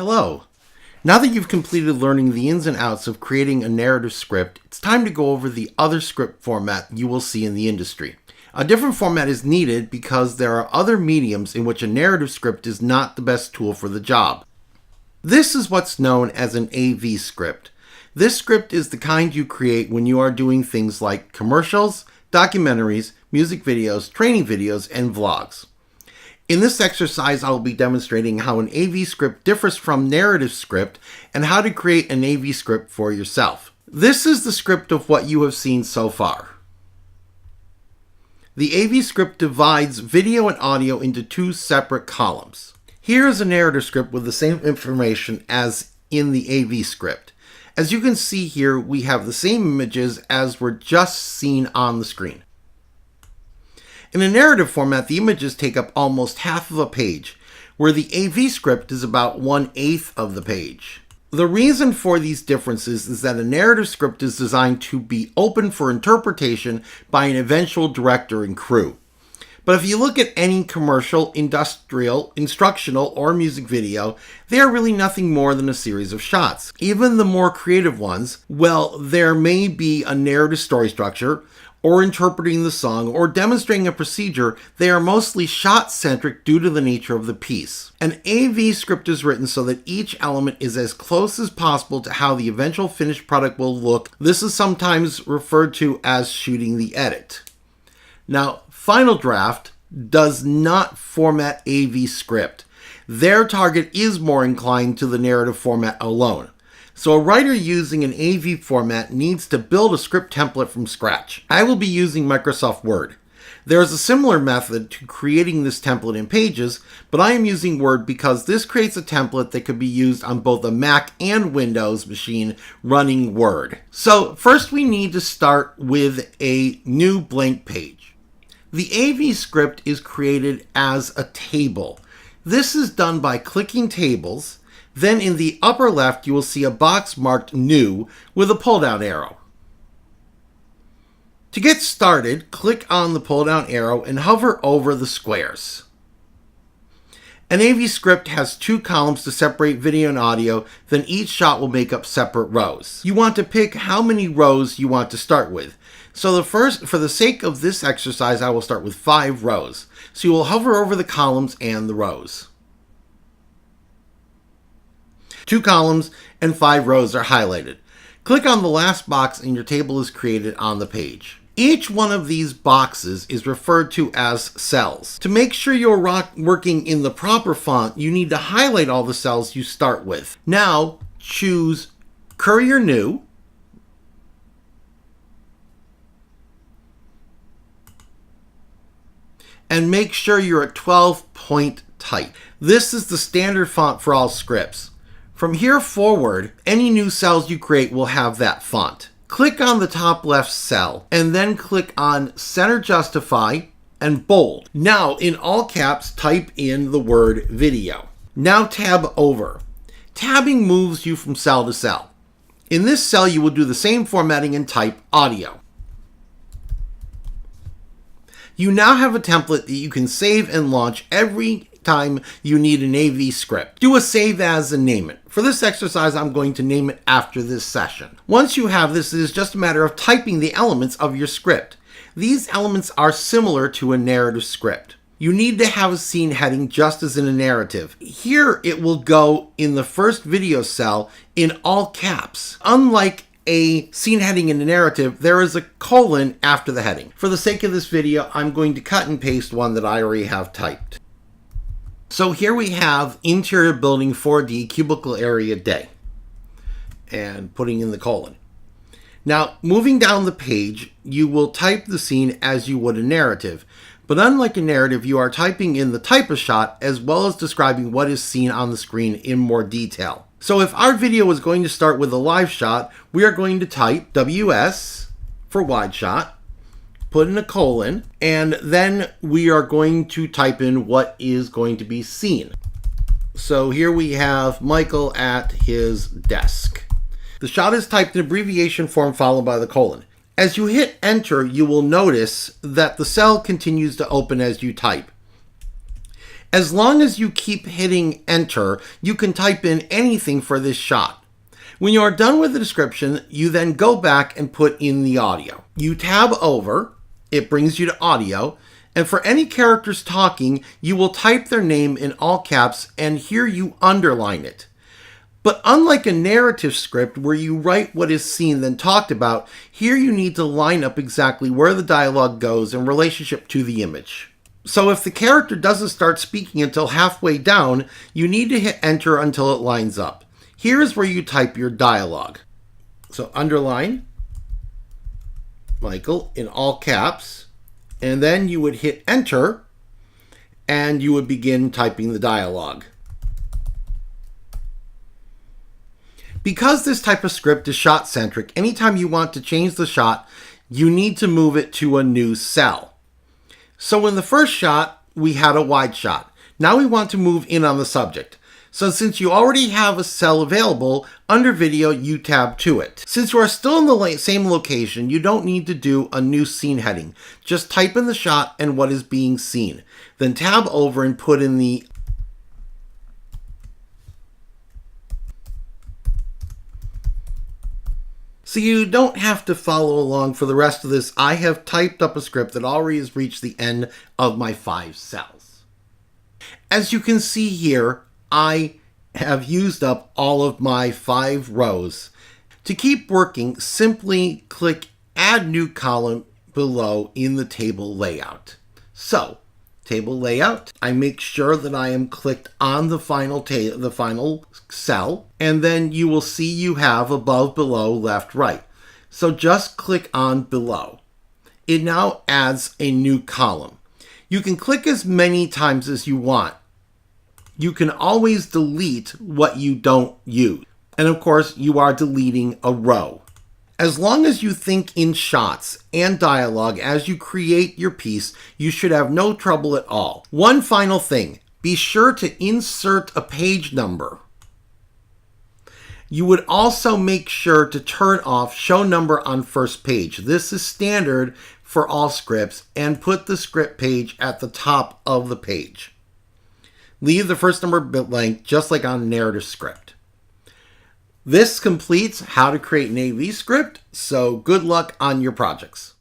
Hello. Now that you've completed learning the ins and outs of creating a narrative script, it's time to go over the other script format you will see in the industry. A different format is needed because there are other mediums in which a narrative script is not the best tool for the job. This is what's known as an AV script. This script is the kind you create when you are doing things like commercials, documentaries, music videos, training videos, and vlogs. In this exercise, I will be demonstrating how an AV script differs from narrative script and how to create an AV script for yourself. This is the script of what you have seen so far. The AV script divides video and audio into two separate columns. Here is a narrative script with the same information as in the AV script. As you can see here, we have the same images as were just seen on the screen. In a narrative format, the images take up almost half of a page, where the AV script is about 1/8 of the page. The reason for these differences is that a narrative script is designed to be open for interpretation by an eventual director and crew. But if you look at any commercial, industrial, instructional, or music video, they are really nothing more than a series of shots. Even the more creative ones, well, there may be a narrative story structure, or interpreting the song, or demonstrating a procedure. They are mostly shot-centric due to the nature of the piece. An AV script is written so that each element is as close as possible to how the eventual finished product will look. This is sometimes referred to as shooting the edit. Now, Final Draft does not format AV script. Their target is more inclined to the narrative format alone. So a writer using an AV format needs to build a script template from scratch. I will be using Microsoft Word. There is a similar method to creating this template in Pages, but I am using Word because this creates a template that could be used on both a Mac and Windows machine running Word. So first we need to start with a new blank page. The AV script is created as a table. This is done by clicking Tables. Then in the upper left, you will see a box marked New with a pull-down arrow. To get started, click on the pull-down arrow and hover over the squares. An AV script has two columns to separate video and audio, then each shot will make up separate rows. You want to pick how many rows you want to start with. So for the sake of this exercise, I will start with 5 rows. So you will hover over the columns and the rows. 2 columns and 5 rows are highlighted. Click on the last box and your table is created on the page. Each one of these boxes is referred to as cells. To make sure you're working in the proper font, you need to highlight all the cells you start with. Now choose Courier New, and make sure you're at 12-point type. This is the standard font for all scripts. From here forward, any new cells you create will have that font. Click on the top left cell and then click on Center Justify and Bold. Now, in all caps, type in the word video. Now tab over. Tabbing moves you from cell to cell. In this cell, you will do the same formatting and type audio. You now have a template that you can save and launch every time you need an AV script. Do a save as and name it. For this exercise, I'm going to name it after this session. Once you have this, it is just a matter of typing the elements of your script. These elements are similar to a narrative script. You need to have a scene heading just as in a narrative. Here it will go in the first video cell in all caps. Unlike a scene heading in a narrative, there is a colon after the heading. For the sake of this video, I'm going to cut and paste one that I already have typed. So here we have interior building 4D cubicle area day, and putting in the colon. Now, moving down the page, you will type the scene as you would a narrative. But unlike a narrative, you are typing in the type of shot as well as describing what is seen on the screen in more detail. So if our video is going to start with a live shot, we are going to type WS for wide shot, put in a colon, and then we are going to type in what is going to be seen. So here we have Michael at his desk. The shot is typed in abbreviation form followed by the colon. As you hit enter, you will notice that the cell continues to open as you type. As long as you keep hitting enter, you can type in anything for this shot. When you are done with the description, you then go back and put in the audio. You tab over, it brings you to audio, and for any characters talking, you will type their name in all caps, and here you underline it. But unlike a narrative script where you write what is seen then talked about, here you need to line up exactly where the dialogue goes in relationship to the image. So if the character doesn't start speaking until halfway down, you need to hit enter until it lines up. Here is where you type your dialogue. So underline Michael in all caps, and then you would hit enter and you would begin typing the dialogue. Because this type of script is shot-centric, anytime you want to change the shot, you need to move it to a new cell. So in the first shot, we had a wide shot. Now we want to move in on the subject. So since you already have a cell available, under video, you tab to it. Since you are still in the same location, you don't need to do a new scene heading. Just type in the shot and what is being seen. Then tab over and put in the So you don't have to follow along for the rest of this. I have typed up a script that already has reached the end of my 5 cells. As you can see here, I have used up all of my 5 rows. To keep working, simply click Add New Column below in the table layout. So, table layout, I make sure that I am clicked on the final cell, and then you will see you have above, below, left, right. So just click on below. It now adds a new column. You can click as many times as you want. You can always delete what you don't use. And of course, you are deleting a row. As long as you think in shots and dialogue as you create your piece, you should have no trouble at all. One final thing, be sure to insert a page number. You would also make sure to turn off show number on first page. This is standard for all scripts, and put the script page at the top of the page. Leave the first number blank, just like on a narrative script. This completes how to create an AV script, so good luck on your projects.